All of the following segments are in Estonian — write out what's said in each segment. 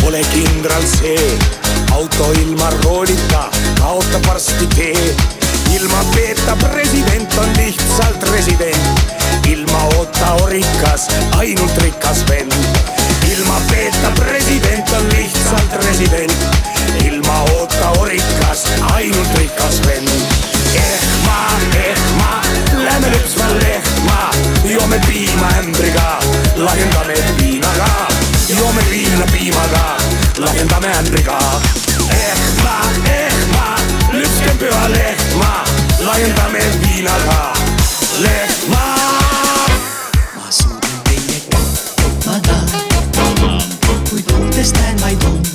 Pole kindral see, auto ilma roolita kaotab varsti tee. Ilma peeta president on lihtsalt resident. Ilma oota orikas, ainult rikas vend. Ilma peeta president on lihtsalt resident. Ilma oota orikas, ainult rikas vend. Ehma, lähme lüpsma lehma. Joome piima ämbriga, lahjendame viinaga. Joome viina piimaga, lahjendame ämbriga. Ehma, lüpskem püha lehma. Lahjendame viinaga, lehma. Ma suudan teie kätt, ma tahan, kui tuntest näen ma ei tund.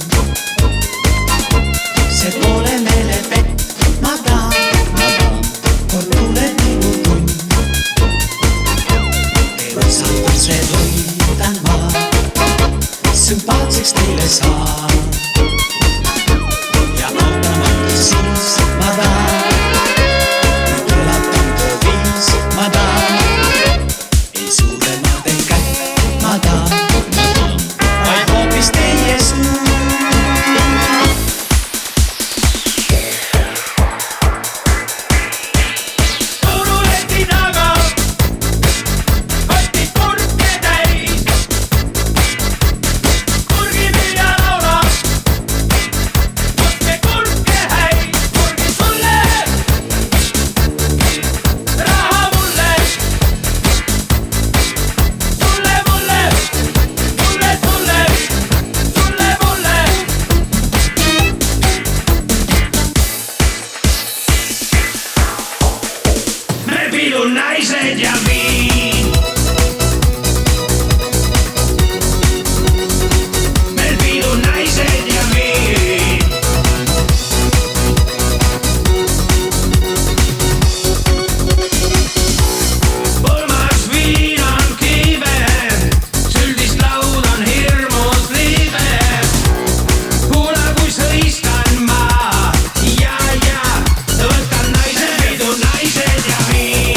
See pole meile pett, ma tahan, kord tuleb minu tund. Elusalduse võidan ma, sümpaatseks teile saan. Ja automatu siis ma tahan, kui tuleb tunda viis, ma tahan. Ei suure ma teen kätt, ma tahan, vaid hoopis teie suu. Naised ja viin. Meil pidu naised ja viin. Pulmas viin on kiive, süldist laud on hirmus liive. Kuula kui sõistan ma, ja, võtan naised, pidu naised ja viin.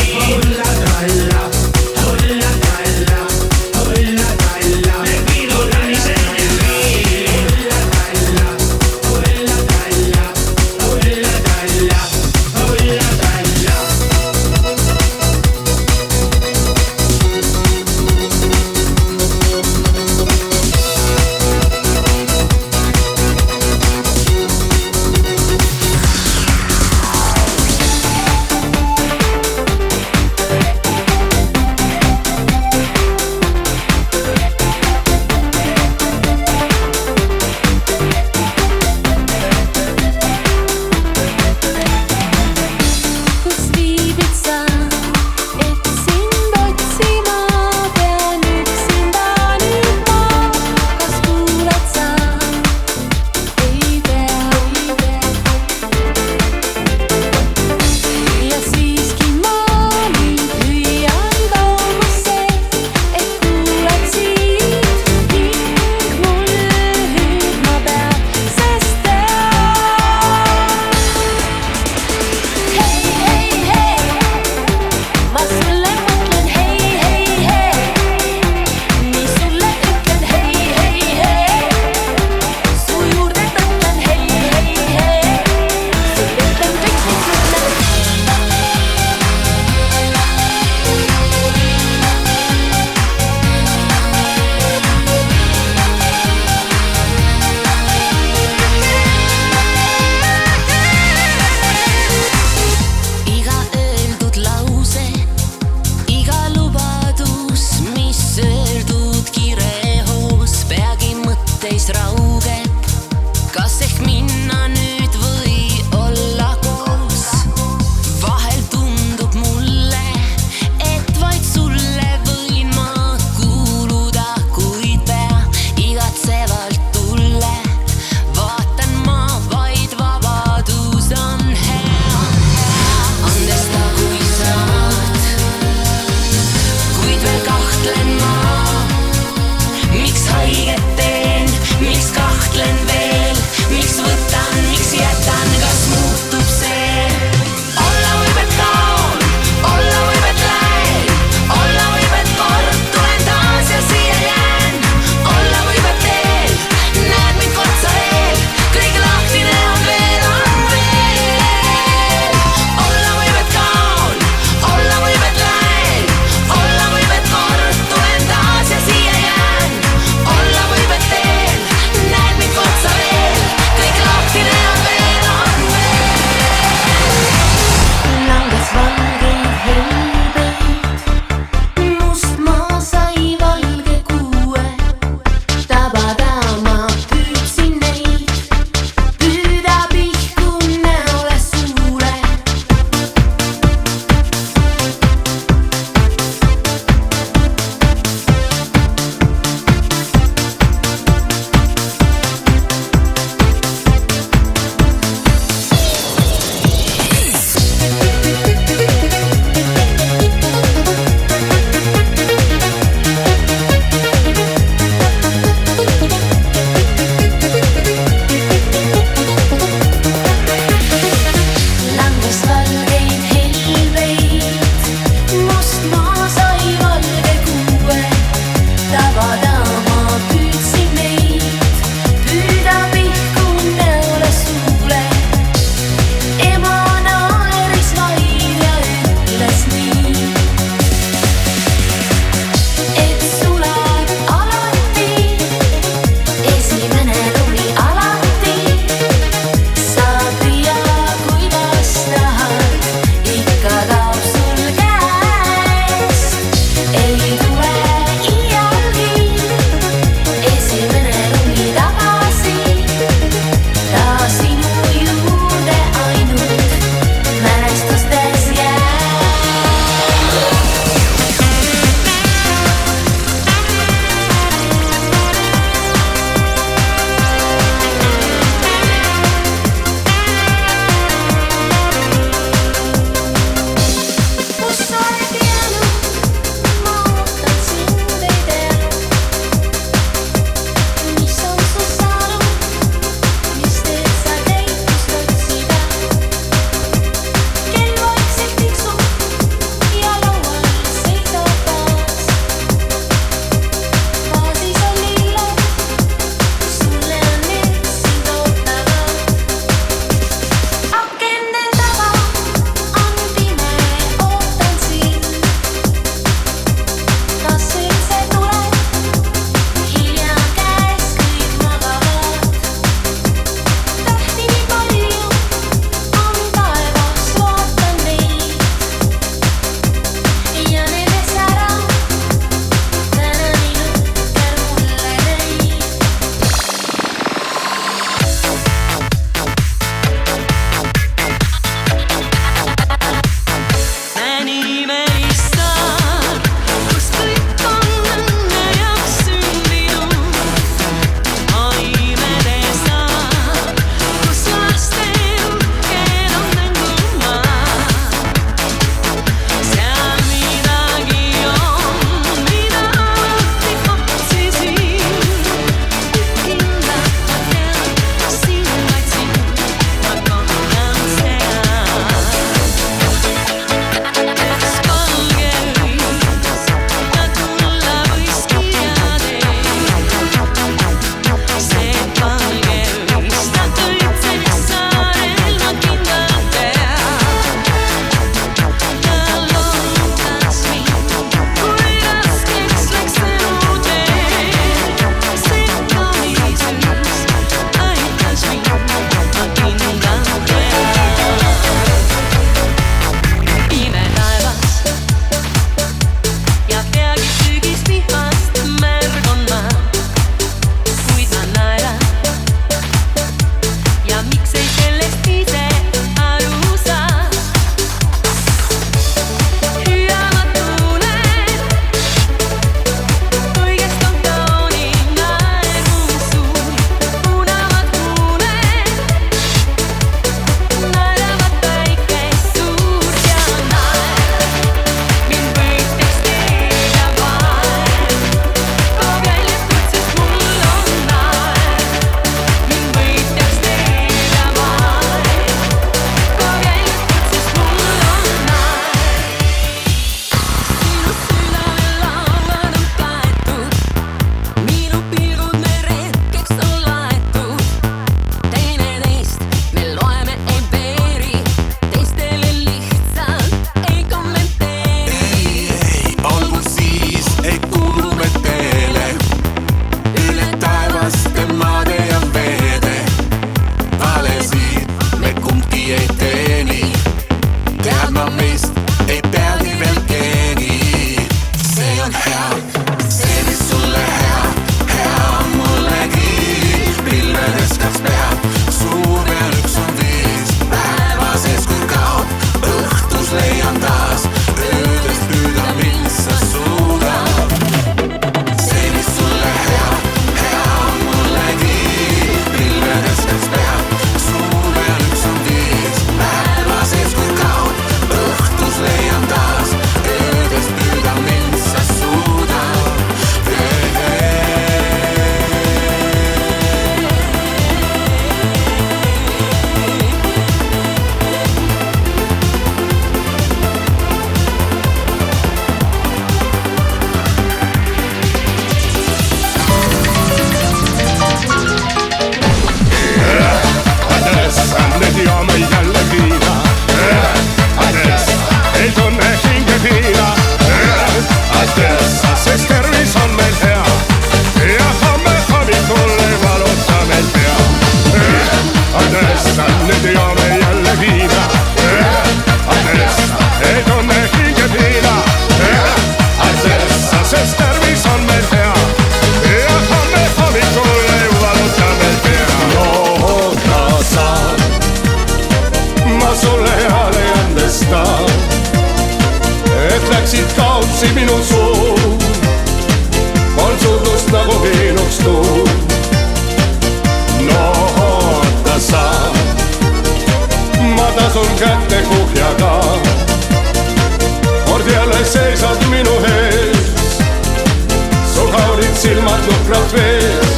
silmad nukralt vees.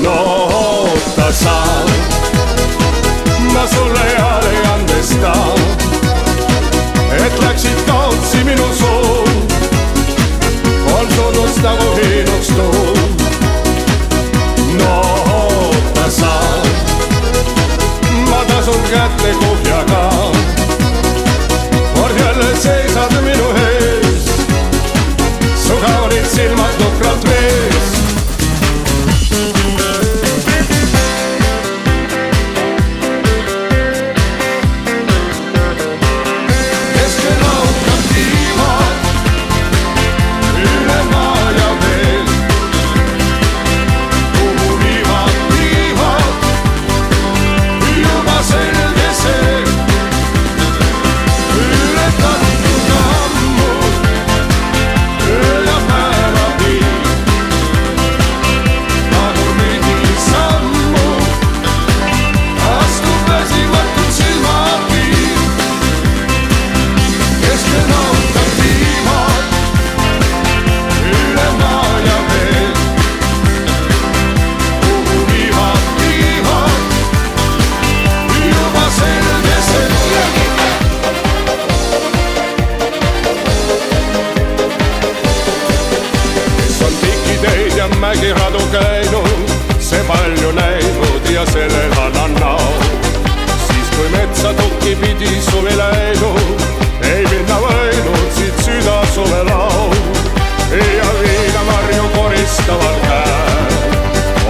No oota sa, ma sulle eale ei andesta, et läksid kaotsi minu suu, on sundus nagu hiinustuum. No oota sa, ma tasun kätte kuhjaga, kord jälle seisad minu ees, su kaunid silmad nukralt vees. Mägiradu käinud, see palju näinud ja sellel annan nau. Siis kui metsa tukki pidi suvi läinud, ei minna võinud siit süda suve lau. Ja viinamarju koristaval käel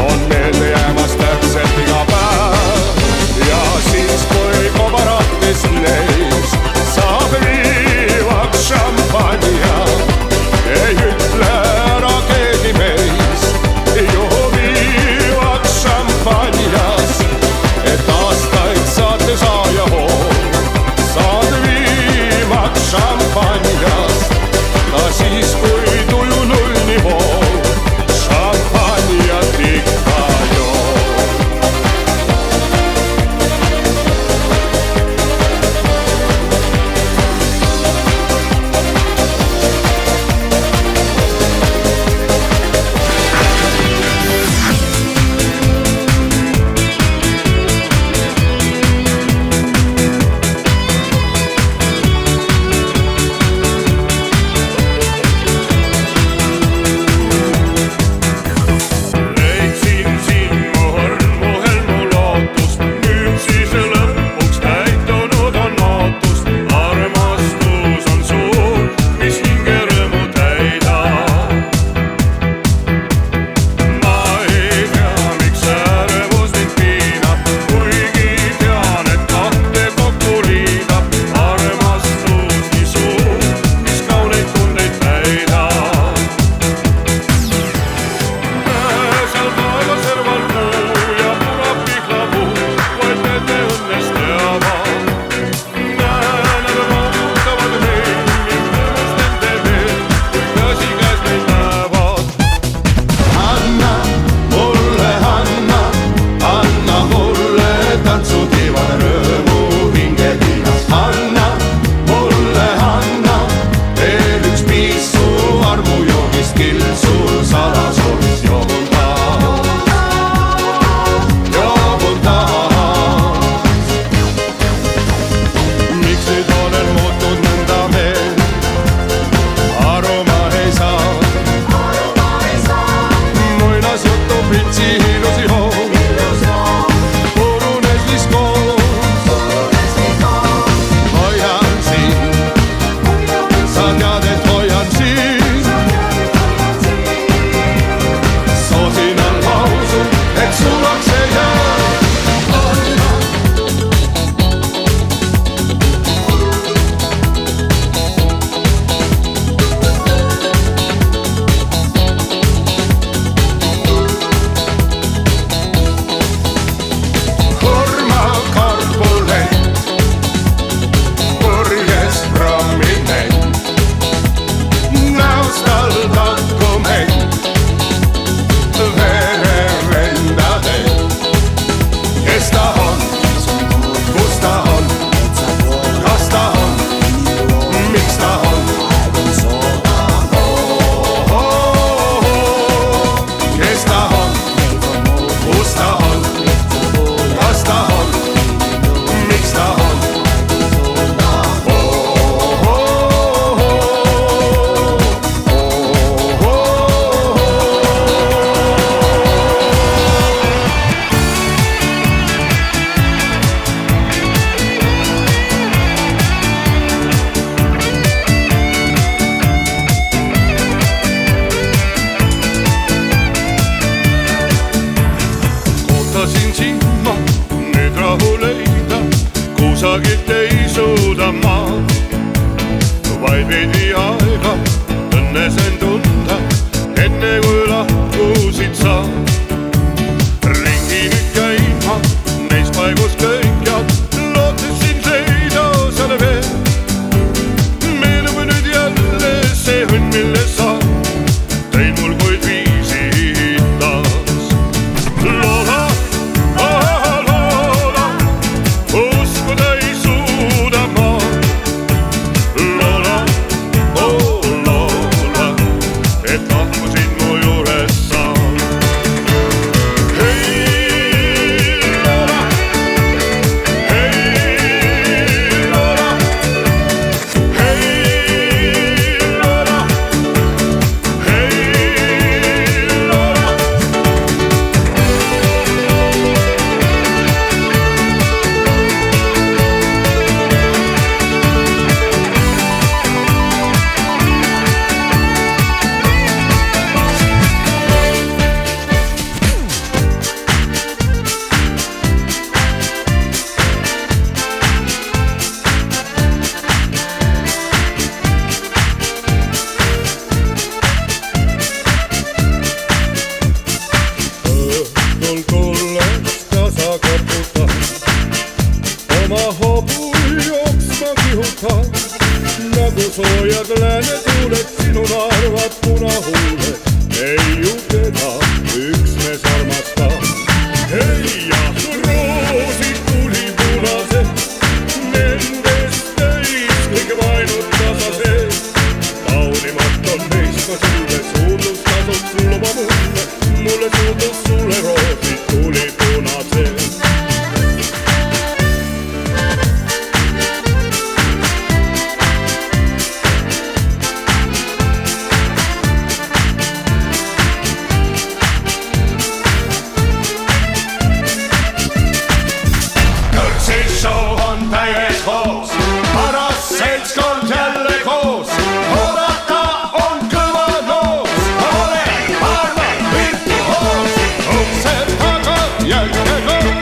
on meelde jäämas täpselt iga päev. Ja siis kui kobaratest neist saab viivaks šampanja, ei ütle ära keegi meist, juhuviivaks šampanjas, et aastaid saate saaja hool, saad viivaks tunnus tasuks luba mulle, mulle suudus sulle roosid tuli punased. Show on täies hoos, paras seltskond jälle koos. Oodata on kõva noos, ole arvad pilti hoos. Ukse taga jälge kõik.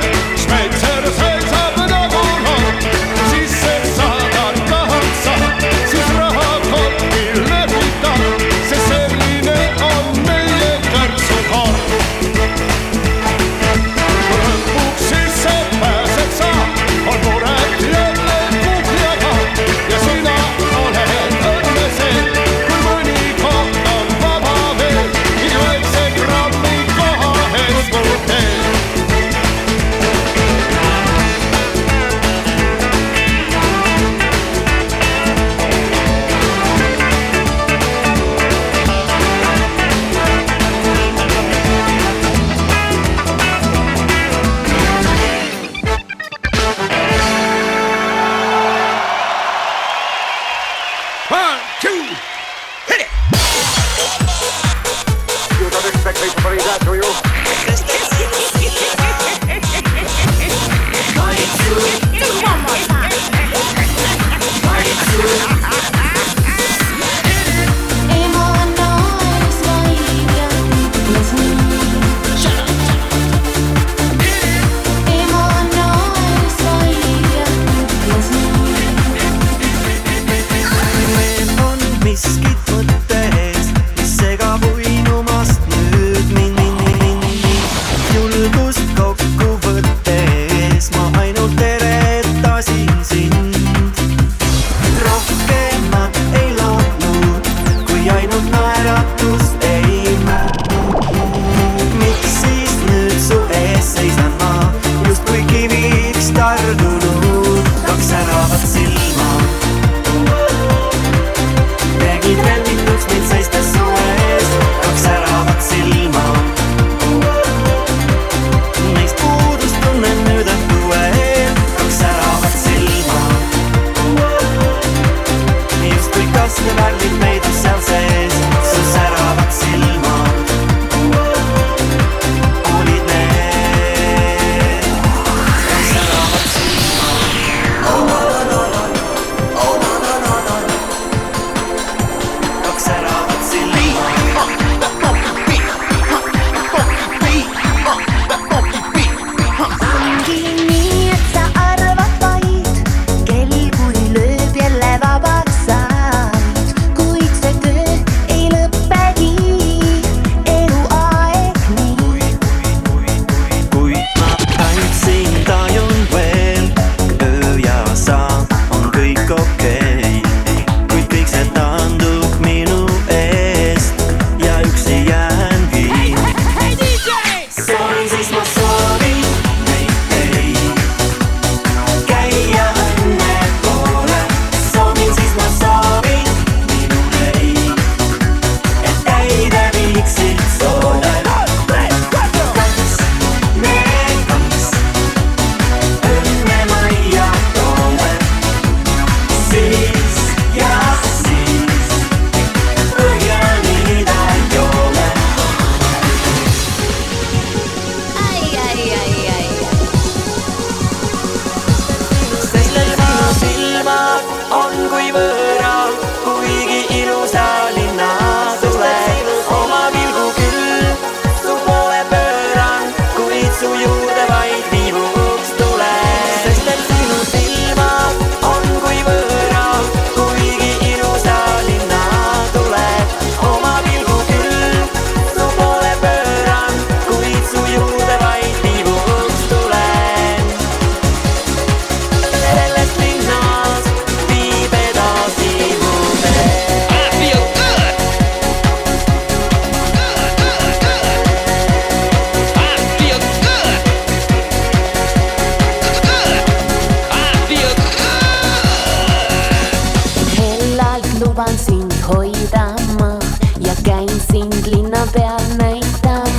peal näitan.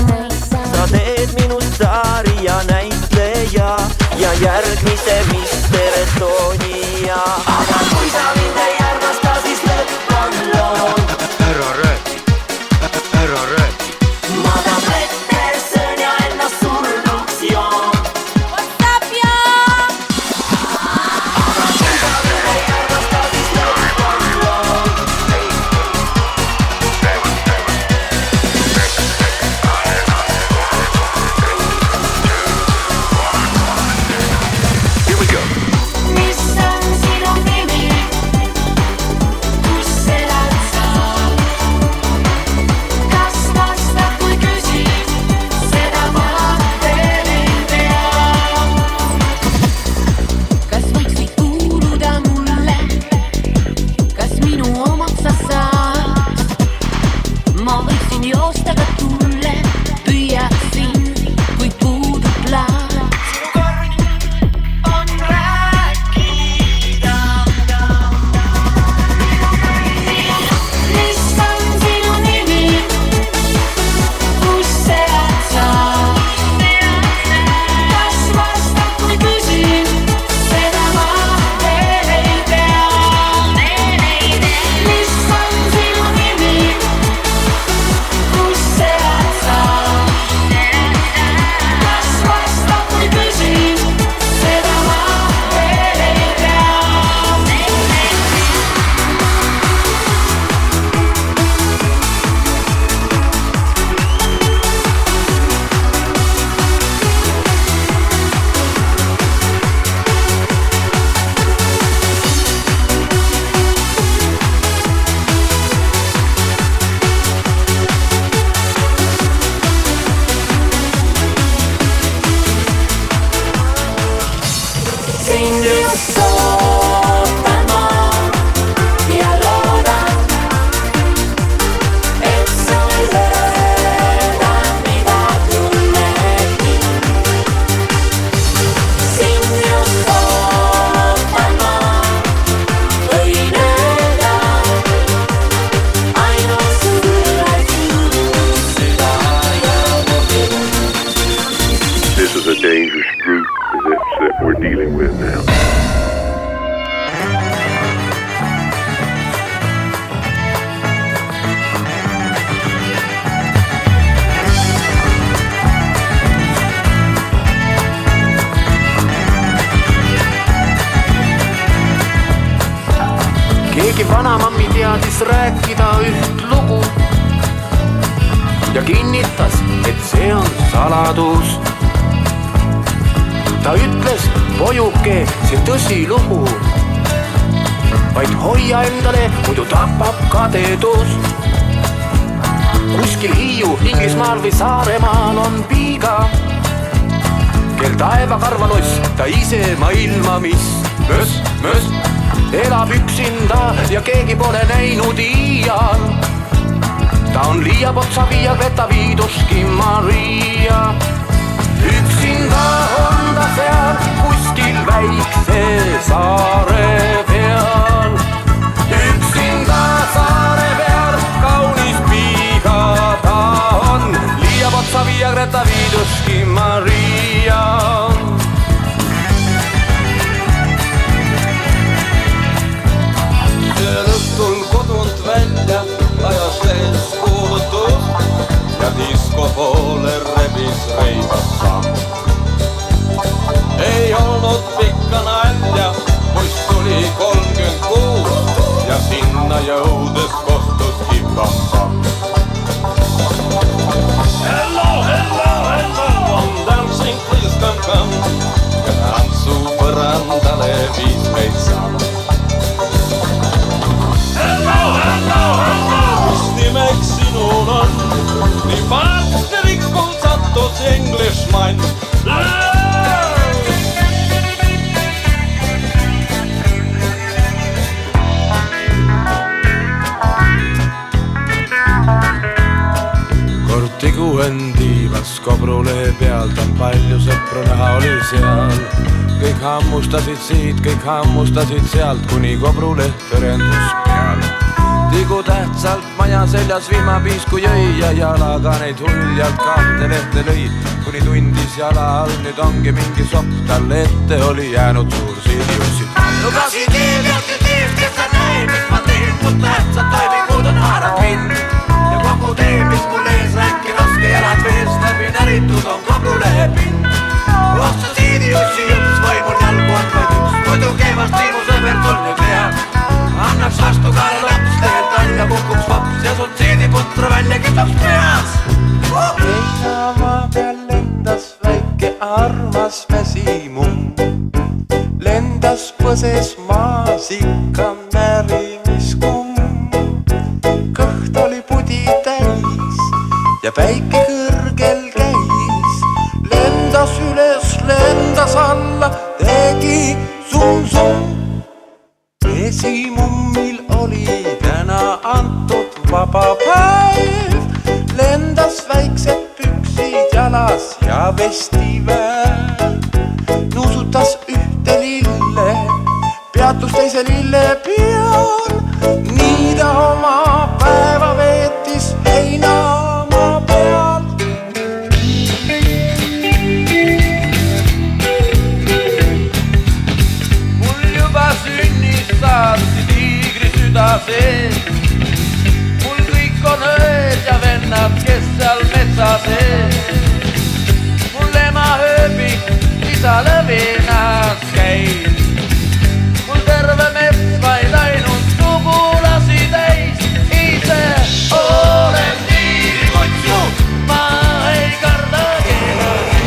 Sa teed minust staari ja näitleja ja järgmise Mister Estonia. Aga kui sa mind ei armasta, siis lõpp on lood. Ära räägi, ära räägi. Ma tahan vette söön ja ennast surnuks joon. What's up, y'all? Aga kui sa mind ei armasta, siis lõpp on lood. Here we go. Mis on sinu nimi? Kus elad sa? Kas vastad, kui küsid? Seda ma veel ei tea. Kas võiksid kuuluda mulle? Kas minu omaks sa saad? Ma võiksin joosta ka tulle, püüaksin, kuid puudub plaan. On rääkida. Mis on sinu nimi? Kus elad sa? Kas vastad, kui küsin? Seda ma veel ei tea. Mis on sinu nimi? Kus elad sa? Kas vastad, kui küsin? Seda ma veel ei tea. Sind just ootan ma ja loodan, et sa ei lööda, mida tunnedki. Sind just ootan ma, võin öelda ainult sulle süda ja mu pind. This is a dangerous group that we're dealing with now. Keegi vanamammi teadis rääkida üht lugu ja kinnitas, et see on saladus. Ta ütles, pojuke, see tõsilugu, vaid hoia endale, muidu tapab kadedus. Kuskil Hiiu, Inglismaal või Saaremaal on piiga, kel taevakarvaloss, ta ise maailma, mis möss, elab üksinda ja keegi pole näinud iial. Ta on Liiapotsa viia Greta Viiduski Maria. Üksinda on ta seal kuskil väikse saare peal. Üksinda saare peal kaunis piiga ta on. Liiapotsa viia Greta Viiduski Maria. Sel õhtul kodunt välja ajas lees kuulutus ja disko poole rebis reibas samm. Ei olnud pikka nalja, poiss tuli 36 ja sinna jõudes kostus hip-hop-samm. Hello, hello, hello, on dancing, please come. Ja tantsu põrandale viis meid samm. Hello, hello, hello, mis nimeks sinul on? Nii partneriks kun sattus Englishman. Kortikuuen tiivas kobrule peal, ta palju sõpru näha oli seal. Kõik hammustasid siit, kõik hammustasid sealt, kuni kobrule tõrendus peal. tigu tähtsalt maja seljas vihmapiisku jõi ja jalaga neid huljalt kahte lehte lõi. Kuni tundis jala all, nüüd ongi mingi sopp, talle ette oli jäänud suur sidius. Lubasin teelt ja teest, kes sa näed, mis ma teen, mul tähtsad toimingud on haarad mind. Ja kogu tee, mis mul ees äkki raske jalad veest läbi näritud on kogu lehepind. Otsa sidiusi jups või mul jalgu on vaid üks, muidu keevast tiimu sõber sul nüüd veab. Annaks vastu kaale laps, teelt alla kukuks vaps ja sul siidiputra välja kütaks peas. Heinamaa peal lendas väike armas mesimumm. Lendas põses maasika märimiskumm. Kõht oli pudi täis ja päike kõrgel käis. Lendas üles, lendas alla, tegi sum-sum. Mesimummil oli täna antud vaba päev. Lendas väiksed püksid jalas ja vestiväär. Nuusutas ühte lille, peatus teise lille peal. Nii ta oma päeva veetis heinamaa peal. Mul juba sünnis saati tiigri süda sees. Mul kõik on ööd ja vennad, kes seal metsa sees. Mul ema ööbik, isa lõvinas käib. Mul terve mets vaid ainult sugulasi täis. Ise olen tiigri kutsu, ma ei karda kedagi.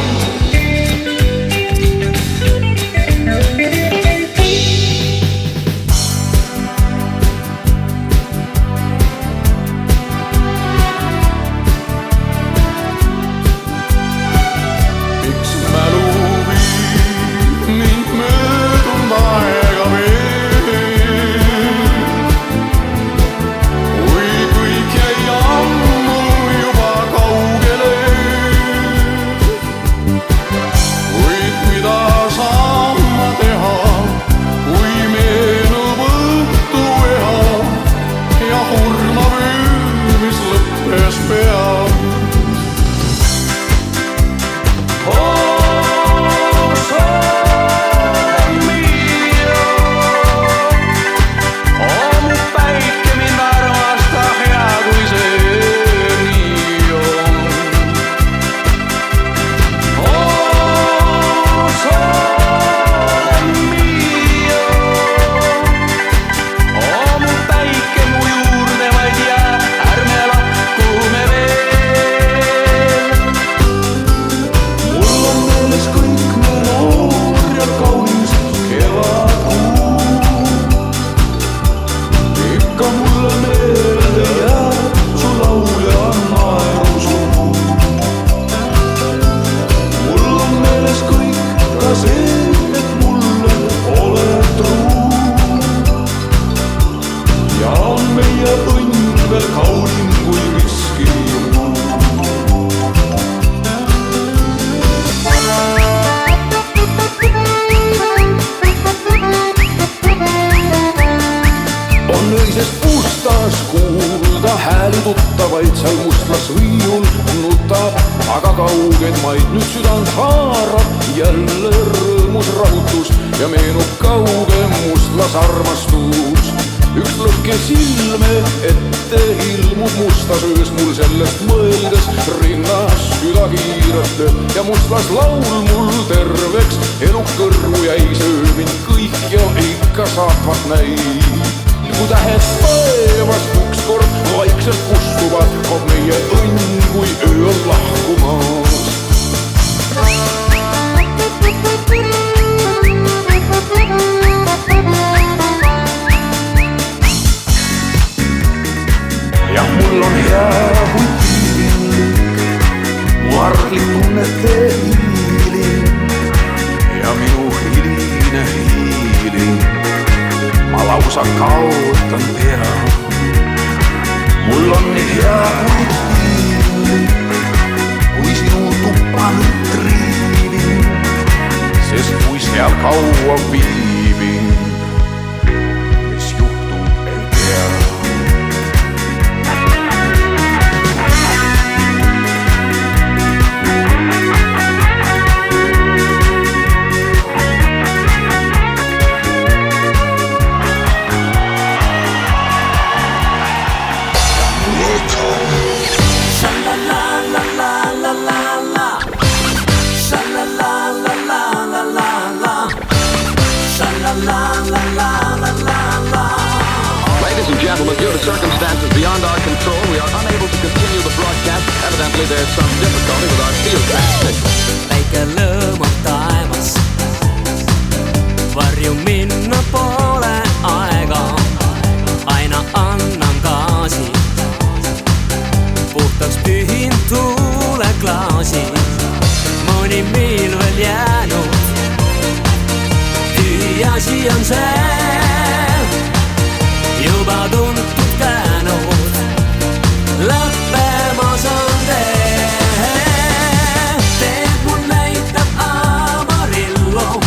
Mul on nii hea kui sinu tuppa nüüd triivin, sest kui seal kaua viibin, mis juhtub ei tea. Unfortunately, there's some difficulty with our field transmission. Väike lõõm on taevas, varju minna pole aega, aina annan gaasi, puhtaks pühin tuuleklaasi, mõni miil veel jäänud, tühi asi on see, juba tuntud käänud, lõppemas on tee. Teed mul näitab Amarillo,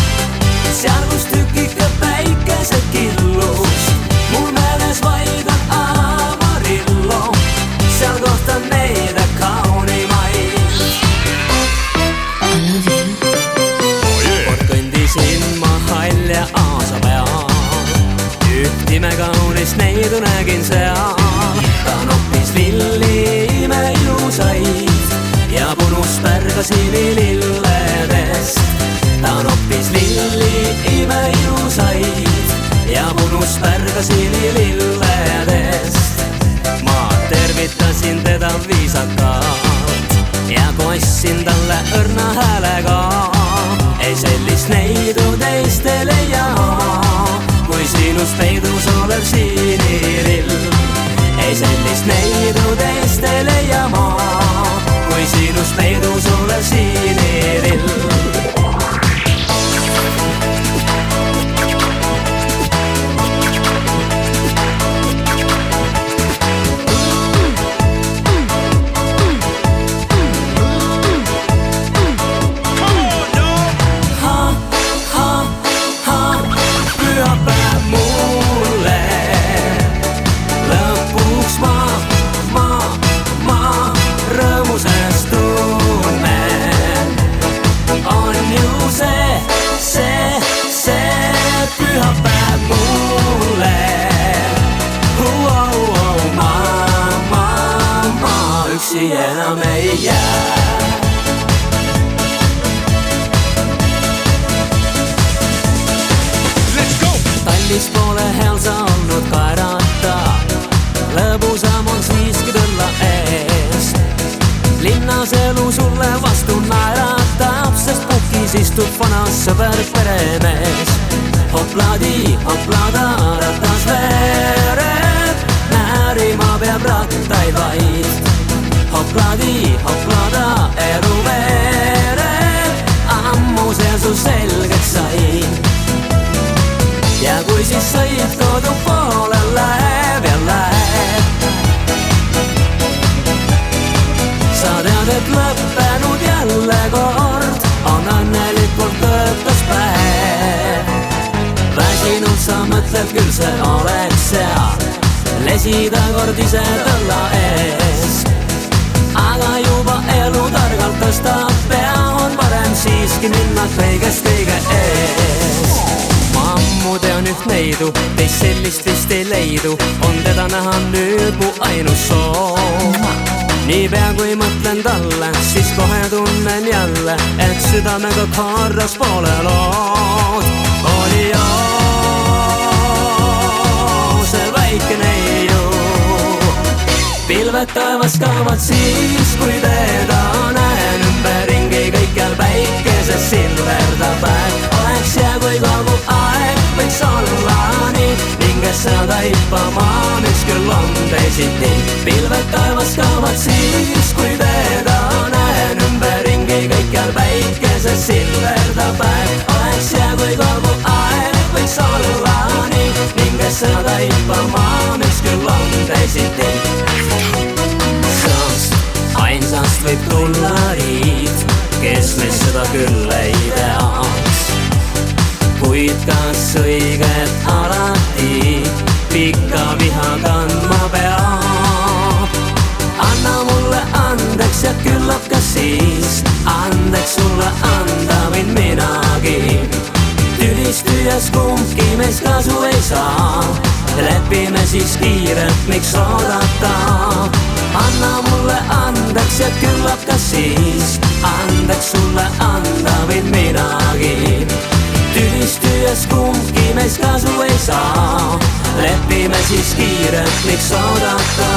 seal kus tükike päikese killus, mul meeles vaid on Amarillo, seal kohtan neid kaunimaid. Kord kõndisin ma halja aasa peal, üht imekaunist neidu nägin seal. Ta noppis lilli imeilusaid ja punust pärgasini lilledest. Ta noppis lilli imeilusaid ja punust pärgasini lilledest. Ma tervitasin teda viisakalt ja kossin talle õrna häälega. Ei sellist neidu teistel ei jaa, kui sinust peidus olev sinilill. Ei sellist neidu teistel ei jama, kui sinust peidus olev sinilill. Üksi enam ei jää. Tallis pole heal saanud kaerata, lõbusam on siiski tõlla eest. Linnas elu sulle vastu naeratab, sest pukis istub vana sõber peremees. Hopladi, hoplada, ratas veereb, määrima peab rattaid vaid. Hopladi, hoplada, elu veereb, ammu see su selgeks sai. Ja kui siis sõid kodu poole läheb ja läheb, sa tead, et lõppenud jälle kord on õnnelikult töötas päev. Väsinud sa mõtled, küll see oleks seal, lesida kord ise tõlla ees. Aga juba elu targalt tõstab pea, on parem siiski minna kõigest kõige ees. Ma ammu tean üht neidu, teist sellist vist ei leidu, on teda näha nüüd mu ainus soov. Niipea kui mõtlen talle, siis kohe tunnen jälle, et südamega korras pole lood. Oli joo see väike neidu, pilved taevas kaovad siis, kui teda näen ümberringi kõikjal päikeses silverdab päev. Oleks hea, kui kogu aeg võiks olla nii, ning kes seda taipama, miks küll on teisiti. Pilved taevas kaovad siis, kui teda näen ümberringi kõikjal päikeses silverdab päev. Oleks hea, kui kogu aeg võiks olla nii, ning kes seda taipama, miks küll on teisiti. Ainsast võib tulla riid, kes meist seda küll ei teaks. Kuid kas õiget alati pikka viha kandma peab? Anna mulle andeks ja küllap ka siis andeks sulle anda võin minagi. Tülistüjas kumbki meist kasu ei saa, lepime siis kiirelt, miks oodata. Anna mulle andeks ja küllap ka siis andeks sulle anda võin minagi. Tülistüjas kumbki meist kasu ei saa, lepime siis kiirelt, miks oodata.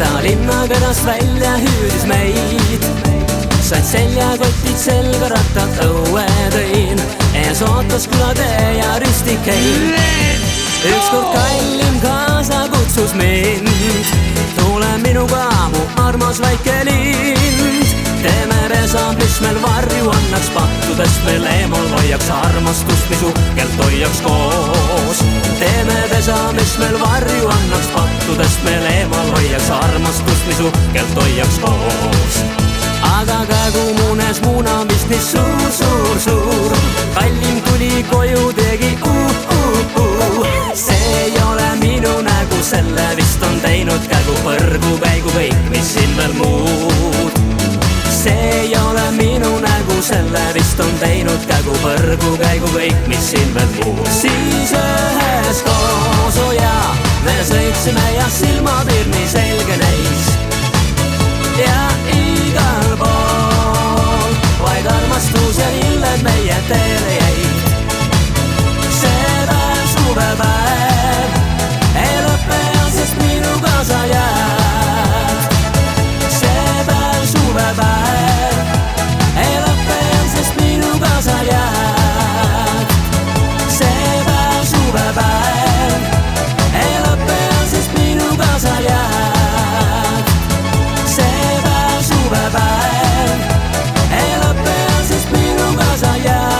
ta linnakõrast välja hüüdis meid. Said seljakotid selga, rattad õue tõin, ees ootas külatee ja ristikein. Ükskord kallim kaasa kutsus mind, tule minuga mu armas väike lind. Teeme pesa, mis meil varju annaks, pattudest meil eemal hoiaks armastust, mis uhkelt hoiaks koos. Teeme pesa, mis meil varju annaks, pattudest meil eemal hoiaks armastust, mis uhkelt hoiaks koos. Aga kägu munes muunamist nii suur. Kallim tuli koju, tegi See ei ole minu nägu, selle vist on teinud kägu põrgu käigu kõik, mis siin veel muud. See ei ole minu nägu, selle vist on teinud kägu põrgu käigu kõik, mis siin veel muud. Siis ühes koos, oh jaa, me sõitsime ja silmapiir nii selge neis. Ja igal pool vaid armastus ja illed meie teele jäid. See päev, suvepäev ei lõppe, sest minuga sa jääd. See päev, suvepäev ei lõppe, sest minuga sa jääd. See päev, suvepäev ei lõppe, sest minuga sa jääd. Suvepäev ei lõppe, sest minuga sa jääd.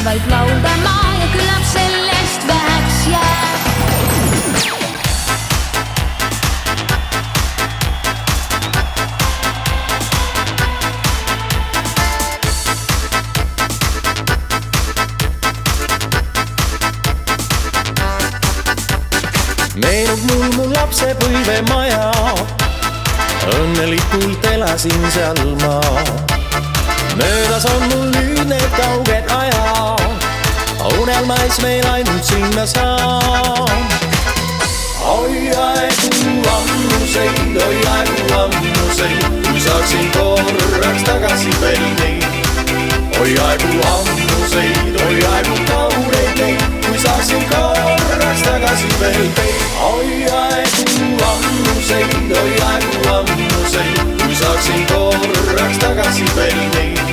vaid lauldama ja küllap sellest väheks jääb. Meenub mul mu lapsepõlve maja, õnnelikult elasin seal ma. Möödas on mul nüüd need kauged ajad, unelmais meil ainult sinna saan. Oi aegu ammuseid, oi aegu ammuseid, kui saaksin korraks tagasi veel neid. Oi aegu ammuseid, oi aegu kauneid neid, kui saaksin korraks tagasi veel neid. Oi aegu ammuseid, oi aegu ammuseid, kui saaksin korraks tagasi veel neid.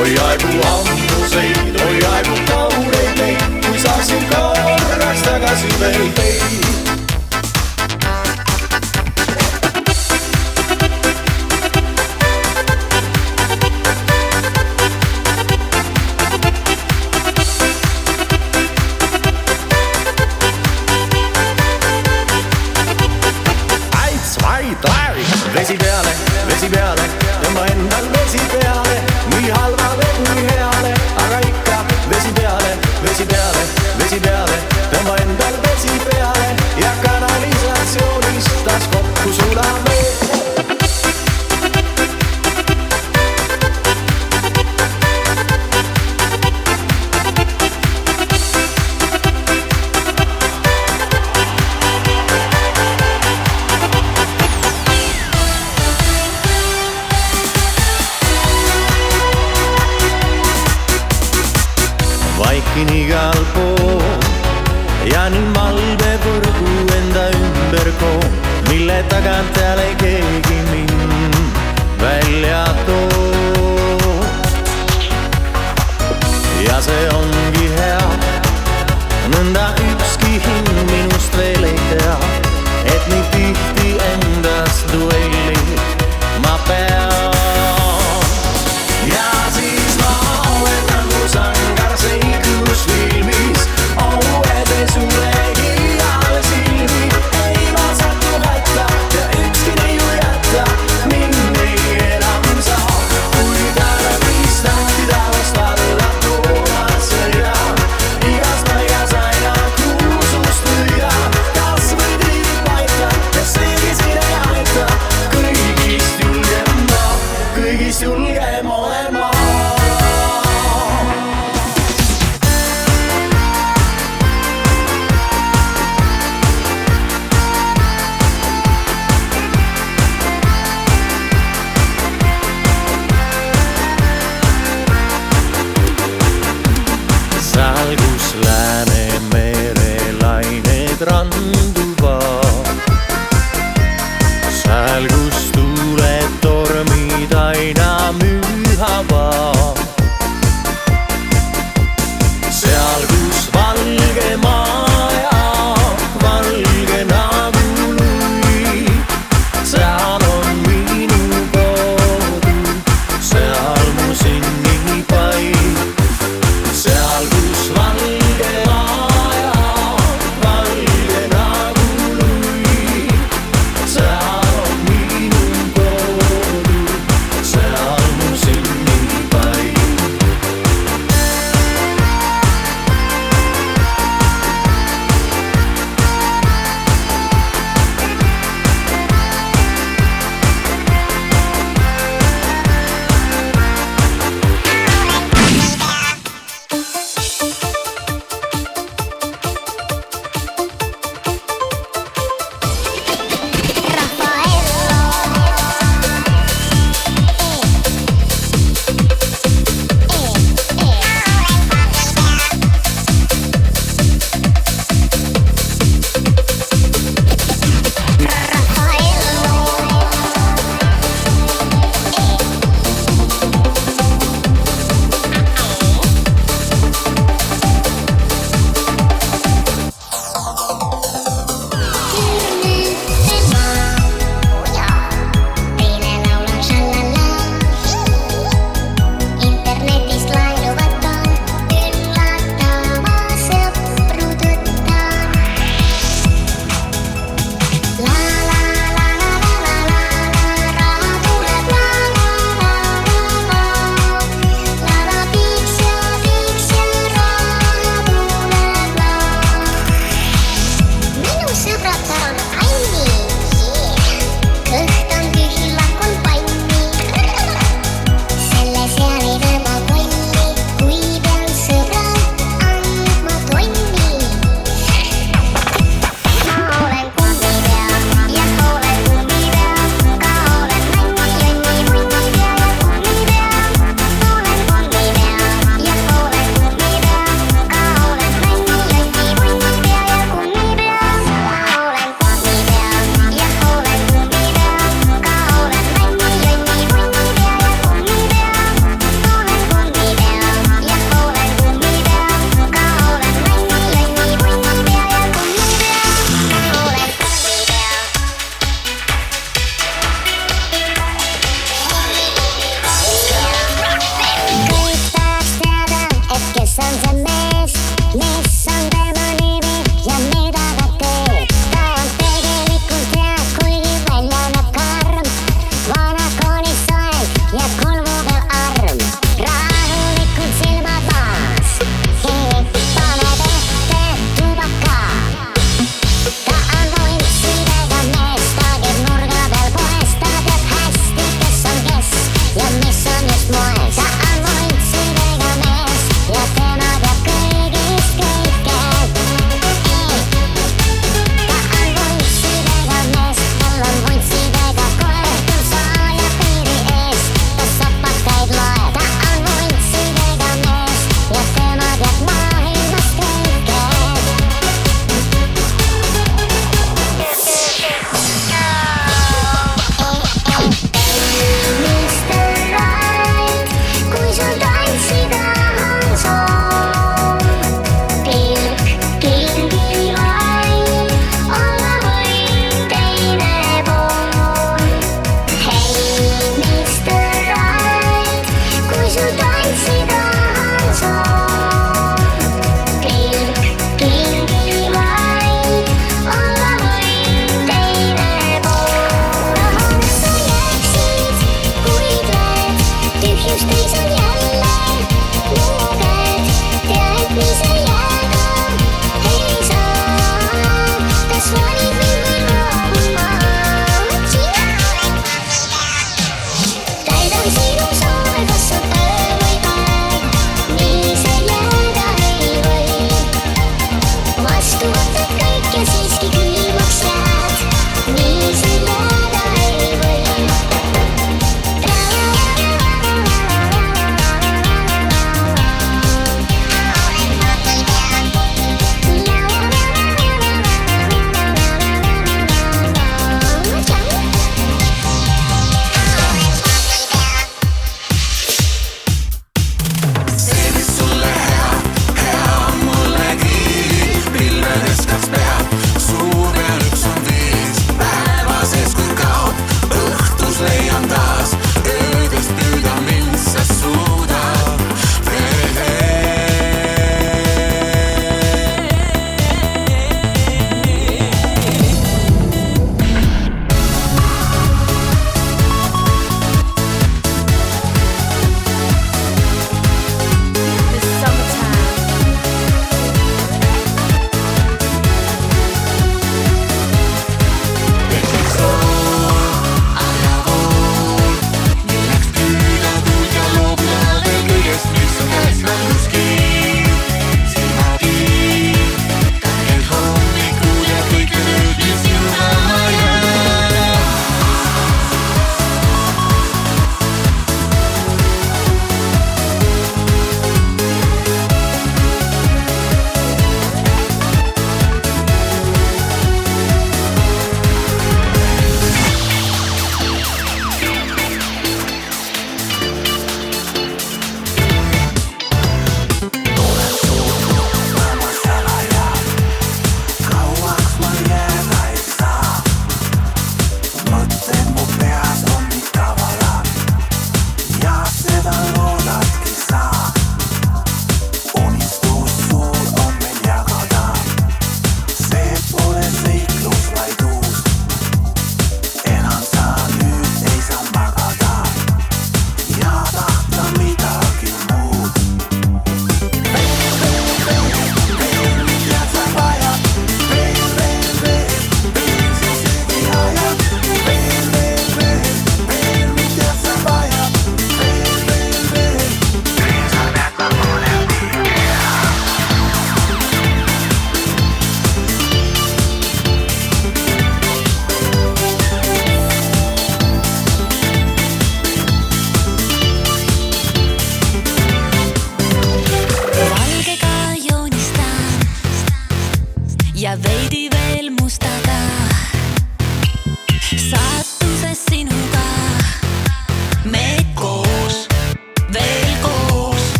Oi aegu ammuseid, oi aegu kauneid neid, kui saaksin korraks tagasi veel neid. Vesi peale, tõmba endal vesi peale, nii halvale kui heale, aga ikka vesi peale, vesi peale, vesi peale, tõmba endal vesi peale ja kanalisatsioonis taas kokku sulame.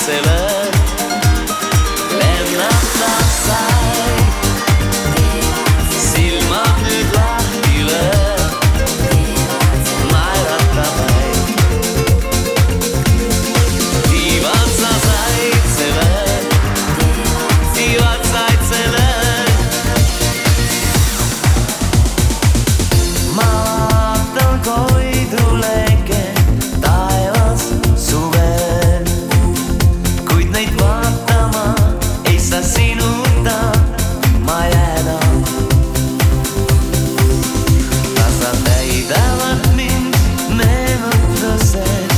kaitsele lennata sai. Silmad nüüd lahti löö, naerata vaid. Tiivad sa said selle, tiivad said selle. Ma vaatan koiduleke taevas suvel, kuid neid vaatama ei saa sinuta ma jääda. Tasa täidavad mind meenutused,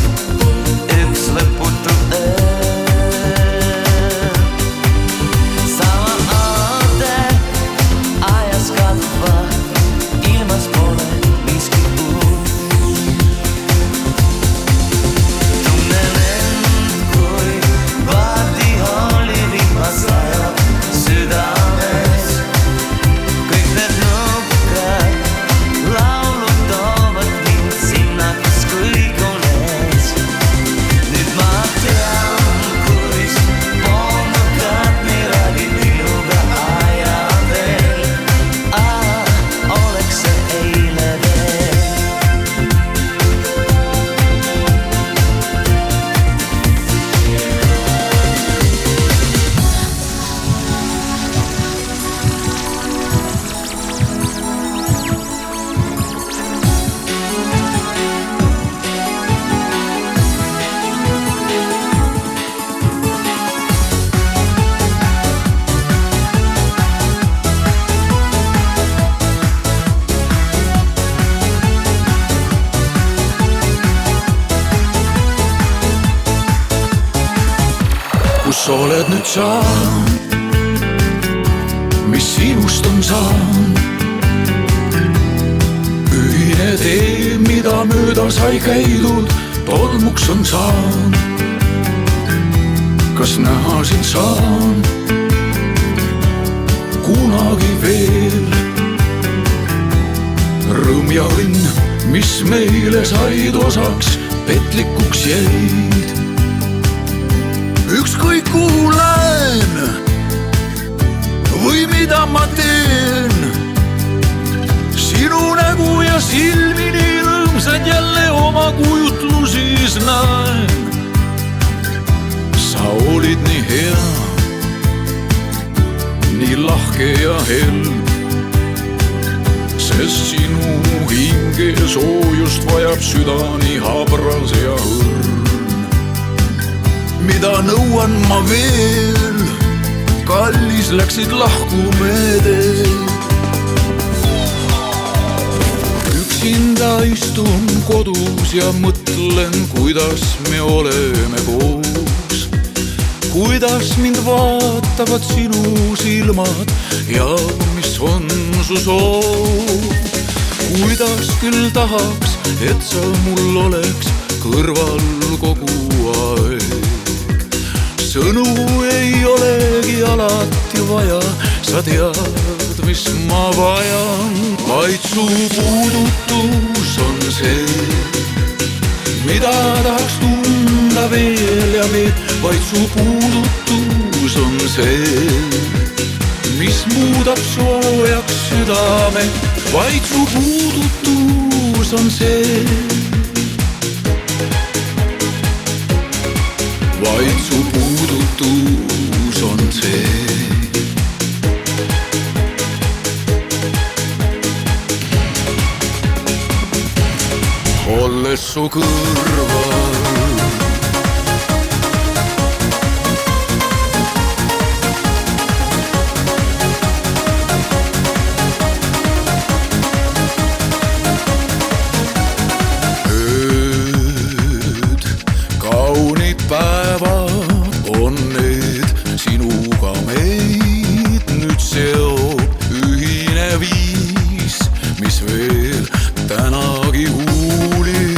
üks lõputu öö. Sama aate ajas katva, ilmas pole miski uus. Tunnen end, kui paadihooli vihmas sajab südames. Kõik need nukrad laulud toovad mind sinna, kus kõik on ees. Nüüd ma tean, kuis pommukad nii räägid minuga ajadel. Oleks see eile veel. Kus oled nüüd sa, mis sinust on saanud? Ühine tee, mida mööda sai käidud, tolmuks on saanud. Kas näha sind saan kunagi veel? Rõõm ja õnn, mis meile said osaks, petlikuks jäid. Ükskõik kuhu lähen või mida ma teen, sinu nägu ja silmini rõõmsad jälle oma kujutlusis näen. Sa olid nii hea, nii lahke ja hell, sest sinu hinge soojust vajab süda nii habras ja õrn. Mida nõuan ma veel, kallis läksid lahku me teel. Üksinda istun kodus ja mõtlen, kuidas me oleme koos. Kuidas mind vaatavad sinu silmad ja mis on su soov. Kuidas küll tahaks, et sa mul oleks kõrval kogu aeg. Sõnu ei olegi alati vaja, sa tead, mis ma vajan. Vaid su puudutus on see, mida tahaks tunda veel ja veel. Vaid su puudutus on see, mis muudab soojaks südame. Vaid su puudutus on see, vaid su puudutus on see. Olles su kõrval, ööd, kaunid päevad on need, sinuga meid nüüd seob ühine viis, mis veel tänagi huulil.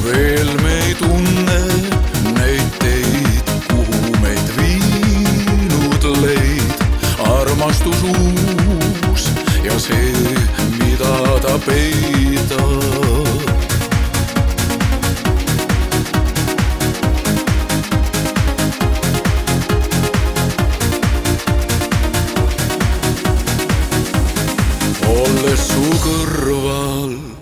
Veel me ei tunne neid teid, kuhu meid viinud leid. Armastus uus ja see, mida ta peidab. alles su kõrval.